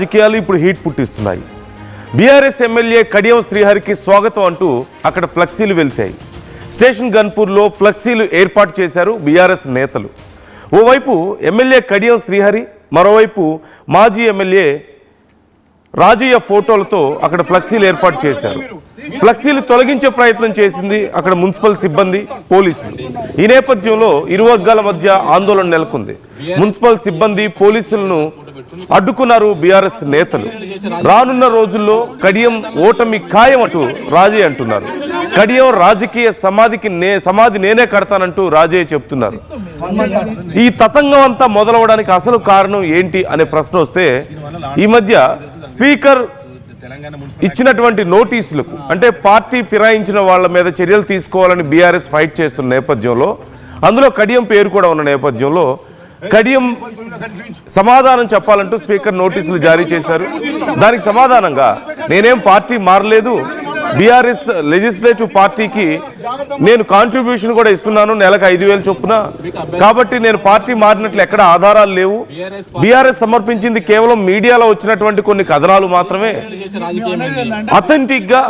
రాజకీయాలు ఇప్పుడు heat పుట్టిస్తున్నాయి. BRS MLA Kadiyam శ్రీహరికి స్వాగతం అంటూ అక్కడ ఫ్లెక్సీలు వెలిశాయి. స్టేషన్ గన్పూర్లో ఫ్లెక్సీలు ఏర్పాటు చేశారు బీఆర్ఎస్ నేతలు. ఓవైపు ఎమ్మెల్యే కడియం శ్రీహరి, మరోవైపు మాజీ ఎమ్మెల్యే రాజయ్య ఫోటోలతో అక్కడ ఫ్లెక్సీలు ఏర్పాటు చేశారు. ఫ్లెక్సీలు తొలగించే ప్రయత్నం చేసింది అక్కడ మున్సిపల్ సిబ్బంది, పోలీసులు. ఈ నేపథ్యంలో ఇరు వర్గాల మధ్య ఆందోళన నెలకొంది. మున్సిపల్ సిబ్బంది, పోలీసులను అడ్డుకున్నారు బీఆర్ఎస్ నేతలు. రానున్న రోజుల్లో కడియం ఓటమి ఖాయమంటూ రాజయ్య అంటున్నారు. కడియం రాజకీయ సమాధి నేనే కడతానంటూ రాజయ్య చెప్తున్నారు. ఈ తతంగం అంతా మొదలవడానికి అసలు కారణం ఏంటి అనే ప్రశ్న వస్తే, ఈ మధ్య స్పీకర్ ఇచ్చినటువంటి నోటీసులకు, అంటే పార్టీ ఫిరాయించిన వాళ్ళ మీద చర్యలు తీసుకోవాలని బీఆర్ఎస్ ఫైట్ చేస్తున్న నేపథ్యంలో, అందులో కడియం పేరు కూడా ఉన్న నేపథ్యంలో కడియం సమాధానం చెప్పాలంటూ స్పీకర్ నోటీసులు జారీ చేశారు. దానికి సమాధానంగా నేనేం పార్టీ మారలేదు, బీఆర్ఎస్ లెజిస్లేటివ్ పార్టీకి నేను కాంట్రిబ్యూషన్ కూడా ఇస్తున్నాను, నెలకు 5,000 చొప్పున. కాబట్టి నేను పార్టీ మారినట్లు ఎక్కడ ఆధారాలు లేవు. బీఆర్ఎస్ సమర్పించింది కేవలం మీడియాలో వచ్చినటువంటి కొన్ని కథనాలు మాత్రమే. అథెంటిక్ గా